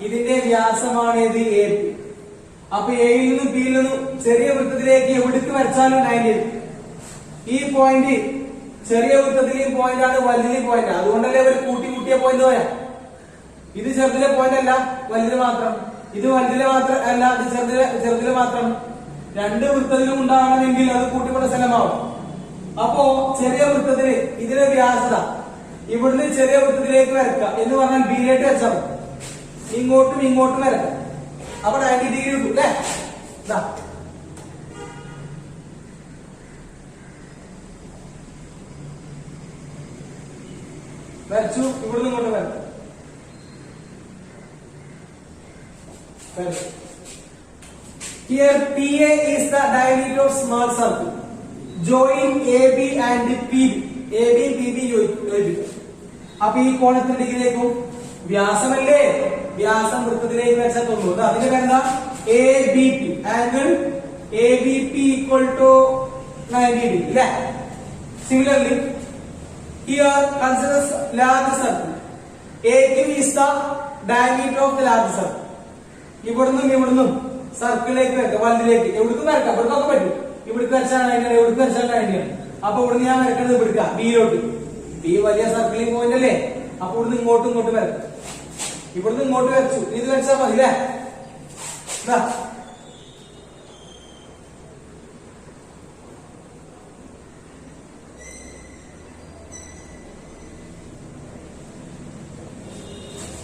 ഇതിന്റെ വ്യാസമാണ് ഇത് AP. അപ്പൊ എയിൽ നിന്നും ബിയിൽ നിന്നും ചെറിയ വൃത്തത്തിലേക്ക് എവിടേക്ക് വരച്ചാലും 90. ഈ പോയിന്റ് ചെറിയ വൃത്തത്തിൽ ഈ പോയിന്റ് ആണ്, വലുതിലെ പോയിന്റ്. അതുകൊണ്ടല്ലേ ഒരു കൂട്ടിയ പോയിന്റ് പോയാ. ഇത് ചെറുതിലെ പോയിന്റ് അല്ല, വലുതിൽ മാത്രം. ഇത് വലുതിലെ മാത്രം അല്ല, ഇത് ചെറുതിലെ മാത്രം. രണ്ട് വൃത്തത്തിലും ഉണ്ടാകണമെങ്കിൽ അത് കൂട്ടിക്കൊണ്ട സ്ഥലമാവും. അപ്പോ ചെറിയ വൃത്തത്തിന് ഇതിന്റെ വ്യാസത ഇവിടുന്ന് ചെറിയ വൃത്തത്തിലേക്ക് വരക്കുക എന്ന് പറഞ്ഞാൽ ബിയിലേക്ക് വെച്ചാൽ ഇങ്ങോട്ടും ഇങ്ങോട്ടും വരക്കാം. അപ്പൊ 90 ഡിഗ്രി കിട്ടും അല്ലേ. വരച്ചു, ഇവിടുന്ന് ഇങ്ങോട്ട് വരക്കാം. Here PA is the diameter of small circle. Join AB and PB. AB PB യോജിപ്പിക്കും. അപ്പൊ ഈ കോണത്തിന് ഡിഗ്രിയിലേക്കും വ്യാസമല്ലേ, വ്യാസം വൃത്തത്തിലേക്ക് വെച്ചാൽ 90. അതിന് വേണ്ട ABP, angle ABP equal to 90 degree അല്ലേ. Similarly, here consider large circle. AQ is the diameter of the large circle. ഇവിടുന്നും സർക്കിളിലേക്ക് വരക്കാം, വലുതിലേക്ക്. എവിടേക്കും വരക്കാം, ഇവിടേക്കൊക്കെ പറ്റും. ഇവിടേക്ക് വരച്ചാൽ 90, എവിടേക്ക് വരച്ചാൽ 90. അപ്പൊ ഇവിടുന്ന് ഞാൻ വരക്കുന്നത് ഇവിടുക്ക ബിയിലോട്ട്. ബി വലിയ സർക്കിളിംഗ് പോയിന്റ് അല്ലേ. അപ്പൊ ഇവിടുന്ന് ഇങ്ങോട്ടും വരക്കാം. ഇവിടുന്ന് ഇങ്ങോട്ട് വരച്ചു, ഇത് വരച്ചാൽ മതി അല്ലേ.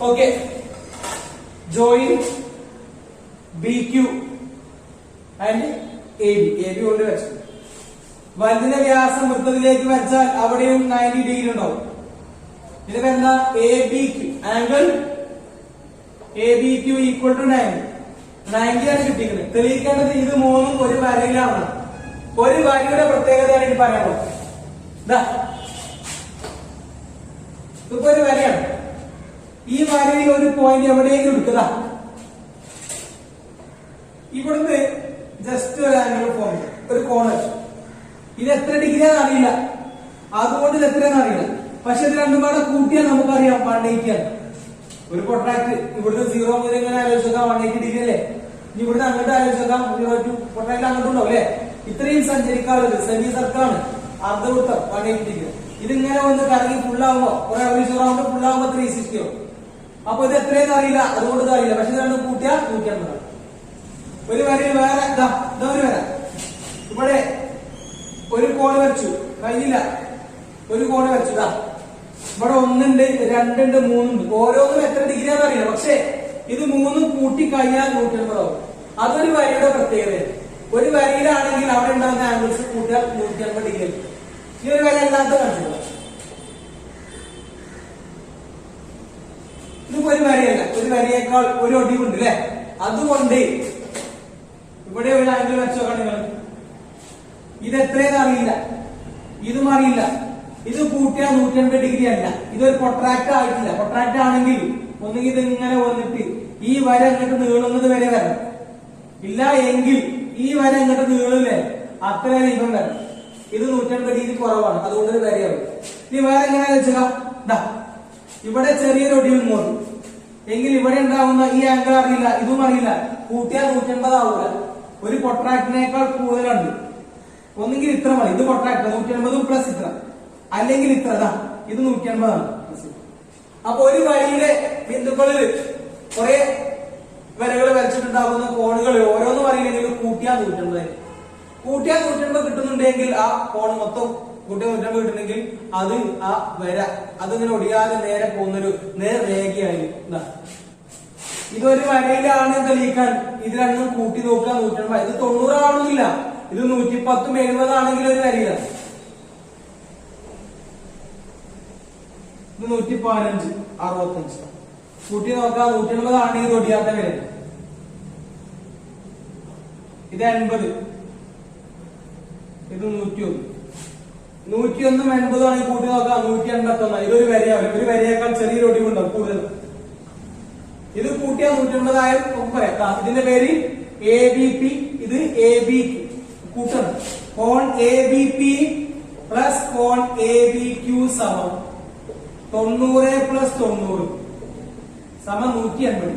Okay, join B Q and A B കൊണ്ട് വരച്ചു. വലുതിന്റെ വ്യാസം വൃത്തത്തിലേക്ക് വരച്ചാൽ അവിടെയും 90 ഡിഗ്രി ഉണ്ടാവും. ഇത് വരുന്ന A B Q angle A B Q equal to 90 ആണ് കിട്ടിയിരിക്കുന്നത്. തെളിയിക്കേണ്ടത് ഇത് മൂന്നും ഒരു വരയിലാണ്. ഒരു വരയുടെ പ്രത്യേകതയാണ് എനിക്ക് പറയാനുള്ളത്. ഇതിപ്പോ ഒരു വരയാണ്. ഈ വരയിൽ ഒരു പോയിന്റ് എവിടെയെങ്കിലും എടുക്കുക. ഇവിടുന്ന് ജസ്റ്റ് ഒരു ആംഗിൾ ഫോം, ഒരു കോണർ. ഇത് എത്ര ഡിഗ്രിയാണെന്ന് അറിയില്ല, അതുകൊണ്ട് ഇത് എത്രയാണെന്ന് അറിയില്ല. പക്ഷെ ഇത് രണ്ടും കൂടെ കൂട്ടിയാൽ നമുക്കറിയാം 180 ആണ്. ഒരു പ്രൊട്രാക്ട് ഇവിടുന്ന് 0 മുതൽ ഇങ്ങനെ ആലോചിച്ചാൽ 180 ഡിഗ്രി അല്ലേ. ഇനി ഇവിടുന്ന് അങ്ങോട്ട് ആലോചിച്ചാൽ 0 to പ്രൊട്രാക്ട് അങ്ങോട്ടുണ്ടാവും അല്ലെ. ഇത്രയും സഞ്ചരിക്കാനുള്ളത് സെമി സർക്കിളാണ്, അർദ്ധവൃത്തം 180 ഡിഗ്രി. ഇതിങ്ങനെ ഒന്ന് കറങ്ങി ഫുള്ളാവുമ്പോ കുറെ ആവുമ്പോ ഫുള്ളാവുമ്പോ 360 ആവും. അപ്പൊ ഇത് എത്രയെന്ന് അറിയില്ല, അതുകൊണ്ട് ഇത് അറിയില്ല. പക്ഷെ ഇത് രണ്ടും കൂട്ടിയാൽ 180 ആണ്. ഒരു വരയിൽ വേറെ ഒരു വര, ഇവിടെ ഒരു കോണ് വരച്ചു, കഴിഞ്ഞില്ല. ഒരു കോണ് വരച്ചു, ഇവിടെ 1 ഉണ്ട്, 2 ഉണ്ട്, 3 ഉണ്ട്. ഓരോന്നും എത്ര ഡിഗ്രിയാണെന്ന് അറിയില്ല. പക്ഷെ ഇത് മൂന്നും കൂട്ടി കഴിഞ്ഞാൽ 180 ആവും. അതൊരു വരയുടെ പ്രത്യേകതയാണ്. ഒരു വരയിലാണെങ്കിൽ അവിടെ ഉണ്ടാകുന്ന ആംഗിൾസ് കൂട്ടിയാൽ 180 ഡിഗ്രി. ഈ ഒരു വര അല്ലാത്ത കാണിച്ചില്ല. ഇതിപ്പോ ഒരു വരയല്ല, ഒരു വരയേക്കാൾ ഒരു ഒടിവുണ്ട് അല്ലെ. അതുകൊണ്ട് ഇവിടെ ഒരു ആംഗിൾ വെച്ചോ നിങ്ങൾ. ഇത് എത്രയെന്ന് അറിയില്ല, ഇതും അറിയില്ല. ഇത് കൂട്ടിയാൽ 180 ഡിഗ്രി അല്ല. ഇതൊരു പ്രൊട്രാക്ട് ആയിട്ടില്ല. പ്രൊട്രാക്ട് ആണെങ്കിൽ ഒന്നുകിൽ ഇത് ഇങ്ങനെ വന്നിട്ട് ഈ വര ഇങ്ങോട്ട് നീളുന്നത് വരെ വരണം. ഇല്ല എങ്കിൽ ഈ വര ഇങ്ങോട്ട് നീളില്ലേ, അത്ര ഇവൻ വരണം. ഇത് 180 ഡിഗ്രി കുറവാണ്, അതുകൊണ്ട് ഒരു വരയാവും. ഇനി വേറെ എങ്ങനെ വെച്ചാ ഇവിടെ ചെറിയൊരു ഒടിവ് മോറും എങ്കിൽ ഇവിടെ ഉണ്ടാവുന്ന ഈ ആംഗിൾ അറിയില്ല, ഇതും അറിയില്ല. കൂട്ടിയാൽ 180 ആവൂല. ഒരു പ്രൊട്രാക്ടിനേക്കാൾ കൂടുതലുണ്ട്. ഒന്നെങ്കിൽ ഇത്ര മതി, ഇത് പ്രൊട്രാക്ട് 180 പ്ലസ് ഇത്ര, അല്ലെങ്കിൽ ഇത്ര, ഇത് 180 ആണ്. അപ്പൊ ഒരു വരിയിലെ ബിന്ദുക്കളിൽ കുറെ വരകൾ വരച്ചിട്ടുണ്ടാകുന്ന കോണുകൾ ഓരോന്നും അറിയില്ലെങ്കിൽ കൂട്ടിയാൽ 180. കൂട്ടിയാൽ 180 കിട്ടുന്നുണ്ടെങ്കിൽ ആ കോണ് മൊത്തം കൂട്ടിയാൽ 180 കിട്ടുന്നെങ്കിൽ അത് ആ വര അതിങ്ങനെ ഒടിയാതെ നേരെ പോകുന്നൊരു നേർരേഖയായിരിക്കും. ഇതൊരു വരയിലാണ് തെളിയിക്കാൻ ഇത് രണ്ടും കൂട്ടി നോക്കുക 180. ഇത് 90 ആവണമെന്നില്ല, ഇത് 110 70 ആണെങ്കിൽ ഒരു വരിയില്ല. ഇത് 115 65 കൂട്ടി നോക്കാം. 180 ആണെങ്കിൽ ഒടിയാത്ത വരെ. ഇത് 80, ഇത് 101. 101 80 ആണെങ്കിൽ കൂട്ടി നോക്കാം 181. ഇതൊരു വരയാവില്ല, ഒരു വരയേക്കാൾ ചെറിയൊരു ഒടിവുണ്ടാവും കൂടുതൽ. ഇത് കൂട്ടിയാൽ 180 ആയാലും നമുക്ക് പറയാം. ഇതിന്റെ പേര് എ ബി പി. ഇത് എ ബി കൂട്ടണം. കോൺ എ ബി പി പ്ലസ് കോൺ എ ബി ക്യൂ സമം 90 പ്ലസ് 90 സമം 180.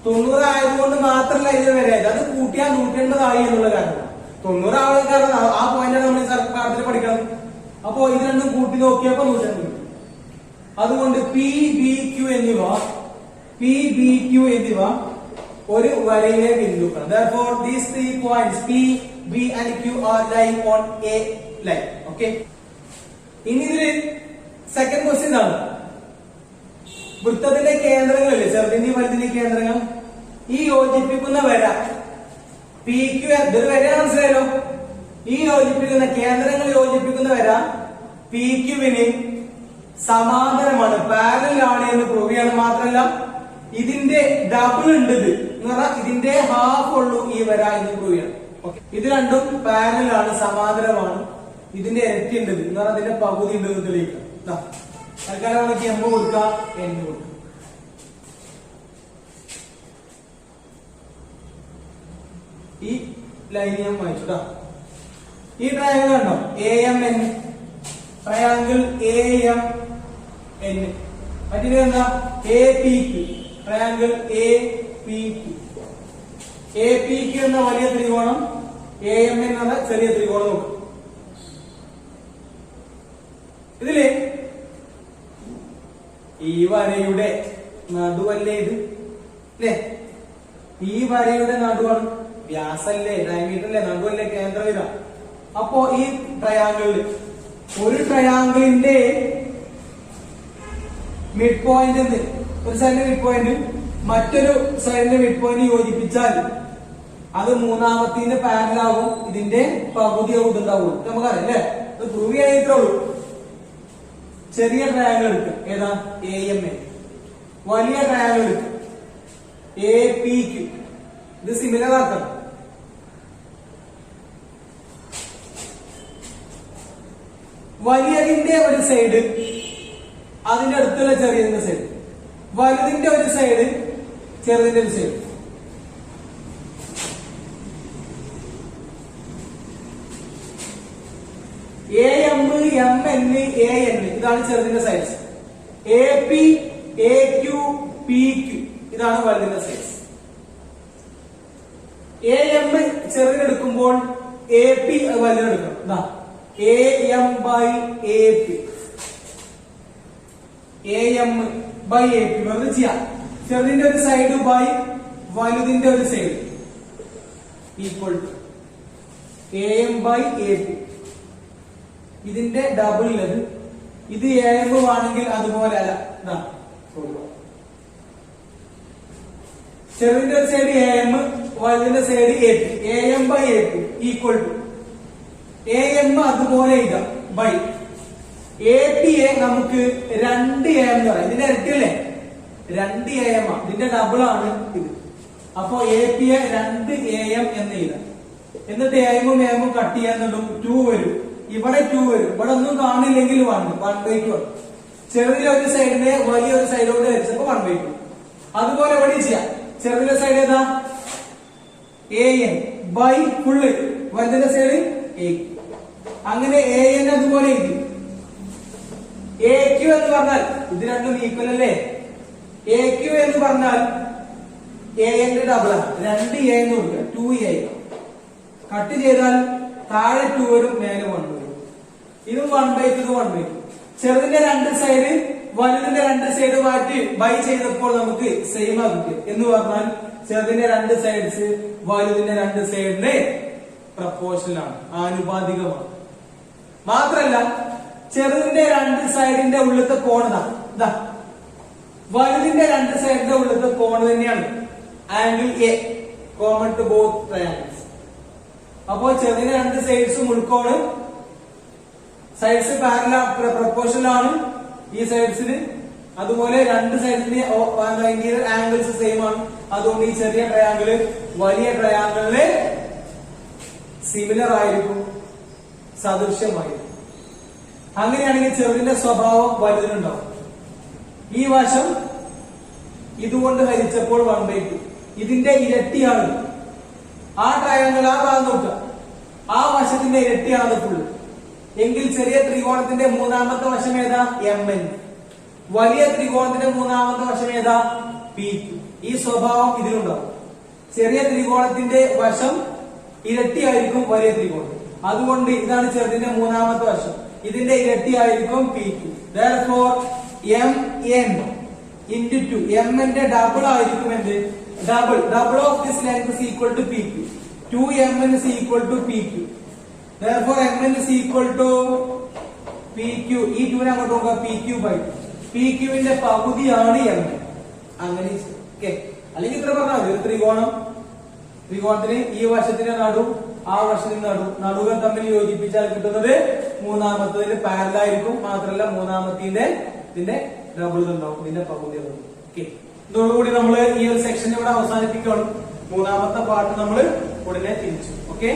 90 ആയതുകൊണ്ട് മാത്രമല്ല ഇത് വരെയായത്, അത് കൂട്ടിയാൽ 180 ആയി എന്നുള്ള കാരണം. 90 ആവുന്ന കാരണം ആ പോയിന്റാണ് നമ്മൾ സർക്കാരത്തിൽ പഠിക്കണം. അപ്പോ ഇത് രണ്ടും കൂട്ടി നോക്കിയപ്പോ 180. അതുകൊണ്ട് പി ബി ക്യു എന്നിവ ഒരു വരയിലെ ബിന്ദുക്കൾ. Therefore these 3 points P, B and Q are lying on a line. Okay. ഇനി ഇതില് സെക്കൻഡ് ക്വസ്റ്റ്യൻ ആണ്. വൃത്തത്തിന്റെ കേന്ദ്രങ്ങളില്ലേ, ചെറുതിന്റെയും വലുതിന്റെയും കേന്ദ്രങ്ങൾ, ഈ യോജിപ്പിക്കുന്ന വര പി ക്യു, ഇതൊരു വരയാണ് മനസ്സിലായല്ലോ. ഈ യോജിപ്പിക്കുന്ന കേന്ദ്രങ്ങൾ യോജിപ്പിക്കുന്ന വര പി ക്യുവിന് സമാന്തരമാണ്, പാരലൽ ആണ് എന്ന് പ്രൂവ് ചെയ്യണം. മാത്രമല്ല ഇതിന്റെ ഡബിൾ ഉണ്ട്, ഇത് എന്ന് പറഞ്ഞാൽ ഇതിന്റെ ഹാഫ് ഉള്ളൂ ഈ വര എന്ന് പ്രൂവ് ചെയ്യണം. ഓക്കെ, ഇത് രണ്ടും പാരലൽ ആണ്, സമാന്തരമാണ്. ഇതിന്റെ ഇരട്ടി ഉണ്ട് എന്ന് പറഞ്ഞാൽ അതിന്റെ പകുതി ഉണ്ട് എന്ന് തെളിയിക്കാം. തൽക്കാലം നമുക്ക് എം കൊടുക്കാം, എൻ കൊടുക്കാം. ഈ ലൈൻ ഞാൻ വായിച്ചു. ഈ ട്രയാങ്കിൾ കണ്ടോ, A M N, triangle A M N. മറ്റേ എന്താ, A P Q, triangle A P Q. A P Q എന്ന വലിയ ത്രികോണം, എ എം എൻ എന്ന ചെറിയ ത്രികോണം നോക്കും. ഇതില് ഈ വരയുടെ നടുവല്ലേ ഇത് അല്ലേ, ഈ വരയുടെ നടുവാണ്, വ്യാസല്ലേ, ഡയമീറ്റർ അല്ലേ, നടുവല്ലേ, കേന്ദ്രം ഇതാ. അപ്പോ ഈ ട്രയാങ്കിളിൽ ഒരു ട്രയാങ്കിളിന്റെ മിഡ് പോയിന്റ്, ഒരു സൈഡിന്റെ മിഡ് പോയിന്റ് മറ്റൊരു സൈഡിന്റെ മിഡ് പോയിന്റ് യോജിപ്പിച്ചാൽ അത് മൂന്നാമത്തിന്റെ പാരലാവും, ഇതിന്റെ പകുതിയാവും ഇതുണ്ടാവുള്ളൂ. നമുക്കറിയാം അല്ലെ? അത് പ്രൂവ് ചെയ്യാൻ ഇത്രേ ഉള്ളൂ. ചെറിയ ട്രയാങ്കിൾ എടുക്കും, ഏതാ? AMA. വലിയ ട്രയാങ്കിൾ എടുക്കും, APQ. ഇത് സിമിലർ ആക്കണം. വലിയതിന്റെ ഒരു സൈഡ് അതിന്റെ അടുത്തുള്ള ചെറിയതിന്റെ സൈഡ്, വലുതിന്റെ ഒരു സൈഡ് ചെറുതിന്റെ ഒരു സൈഡ്. AM, MN, AN ഇതാണ് ചെറുതിന്റെ സൈഡ്സ്. AP, AQ, PQ ഇതാണ് വലുതിന്റെ സൈഡ്സ്. AM ചെറുതിനെടുക്കുമ്പോൾ AP വലുതിനെടുക്കണം. AM by AP, AM by AP വെറുതെ ചെയ്യാം. ചെറുതിന്റെ ഒരു സൈഡ് ബൈ വലുതിന്റെ ഒരു side equal to AM by AP. ഇതിന്റെ ഡബിൾ ഇത്. ഇത് AM ആണെങ്കിൽ അതുപോലെ അല്ല. ചെറുതിന്റെ ഒരു സൈഡ് AM, വലുതിന്റെ side AP. AM by AP equal to AM അതുപോലെ ഇതാ ബൈ AP യെ നമുക്ക് 2AM എന്ന് പറയാം. ഇതിന്റെ ഇരട്ടിയല്ലേ? 2AM. ഇതിന്റെ ഡബിൾ ആണ് ഇത്. അപ്പോ AP യെ 2AM എന്ന് എഴുതാം. എന്നിട്ട് AM ഉം AM ഉം കട്ട് ചെയ്യാന്നുണ്ടും 2 വരും. ഇവിടെ 2 വരും. ഇവിടെ ഒന്നും കാണില്ലെങ്കിൽ 1/2. ചെറുതിലെ ഒരു സൈഡിനെ വലിയൊരു സൈഡോട് വരച്ചപ്പോ 1/2. അതുപോലെ ഇവിടെ ചെയ്യാം. ചെറുതിലെ സൈഡ് ഏതാ? AN ബൈ ഫുള്ള്, വലുതിന്റെ സൈഡ് AP. അങ്ങനെ AN അതുപോലെ എഴുതി. AQ എന്ന് പറഞ്ഞാൽ ഇത് രണ്ടും ഈക്വൽ അല്ലേ? AQ എന്ന് പറഞ്ഞാൽ AN ന്റെ ഡബിൾ ആണ്. 2A എന്ന് കൊടുക്കുക, 2A. കട്ട് ചെയ്താൽ താഴെ 2 വരും, മേലെ 1 വരും. ഇതും 1/2, ഇത് 1/2. ചെറുതിന്റെ രണ്ട് സൈഡ് വലുതിന്റെ രണ്ട് സൈഡ് മാറ്റി ബൈ ചെയ്തപ്പോൾ നമുക്ക് സെയിം ആ കിട്ടി. എന്ന് പറഞ്ഞാൽ ചെറുതിന്റെ രണ്ട് സൈഡ്സ് വലുതിന്റെ രണ്ട് സൈഡിന് പ്രപ്പോർഷണൽ ആണ്, ആനുപാതികമാണ്. മാത്രല്ല ചെറുതിന്റെ രണ്ട് സൈഡിന്റെ ഉള്ളിലത്തെ കോൺ ഇതാ, വലുതിന്റെ രണ്ട് സൈഡിന്റെ ഉള്ളിലത്തെ കോൺ തന്നെയാണ് angle A, common to both triangles. അപ്പോ ചെറുതിന്റെ രണ്ട് സൈഡ്സും ഉൾക്കോണ്, സൈഡ്സ് പാരലൽ പ്രപ്പോർഷണൽ ആണ് ഈ സൈഡ്സിന്. അതുപോലെ രണ്ട് സൈഡ്സിന്റെ ഇന്റീരിയർ ആംഗിൾസ് സെയിം ആണ്. അതുകൊണ്ട് ഈ ചെറിയ ട്രയാങ്കിള് വലിയ ട്രയാങ്കിളിന് സിമിലർ ആയിരിക്കും, സദൃശ്യമായിരിക്കും. അങ്ങനെയാണെങ്കിൽ ചെറുതിന്റെ സ്വഭാവം വലുതിനുണ്ടാവും. ഈ വശം ഇതുകൊണ്ട് ഹരിച്ചപ്പോൾ 1/2, ഇതിന്റെ ഇരട്ടിയാണ്. ആ ട്രയാങ്കിൾ ആ ഭാഗം നോക്കുക, ആ വശത്തിന്റെ ഇരട്ടിയാണ് ഫുള്ള്. എങ്കിൽ ചെറിയ ത്രികോണത്തിന്റെ മൂന്നാമത്തെ വശം ഏതാ? MN. വലിയ ത്രികോണത്തിന്റെ മൂന്നാമത്തെ വശം ഏതാ? PQ. ഈ സ്വഭാവം ഇതിനുണ്ടാവും. ചെറിയ ത്രികോണത്തിന്റെ വശം ഇരട്ടിയായിരിക്കും വലിയ ത്രികോണം. അതുകൊണ്ട് ഇതാണ് ചെറുതിന്റെ മൂന്നാമത്തെ വശം, ഇതിന്റെ ഇരട്ടിയായിരിക്കും PQ. Therefore MN into 2, MN ന്റെ ഡബിൾ ആയിരിക്കും എന്ത്? Double of this length is equal to PQ. 2MN is equal to PQ. Therefore MN is equal to PQ. ഈ 2 അങ്ങോട്ട് നോക്കുക, PQ by PQ ന്റെ പകുതിയാണ് MN. അങ്ങനെ അല്ലെങ്കിൽ ഇത്ര പറഞ്ഞാൽ മതി. ഒരു ത്രികോണത്തിന് ഈ വശത്തിന്റെ നടു ആ വശത്തിന് നടുകൾ തമ്മിൽ യോജിപ്പിച്ചാൽ കിട്ടുന്നത് മൂന്നാമത്തതിന് പാരലൽ ആയിരിക്കും. മാത്രമല്ല മൂന്നാമത്തിന്റെ ഇതിന്റെ ഡബിൾ ഉണ്ടാവും, ഇതിന്റെ പകുതി. ഇതോടുകൂടി നമ്മൾ ഈ ഒരു സെക്ഷൻ ഇവിടെ അവസാനിപ്പിക്കണം. മൂന്നാമത്തെ പാർട്ട് നമ്മൾ ഉടനെ തിരിച്ചു. ഓക്കെ.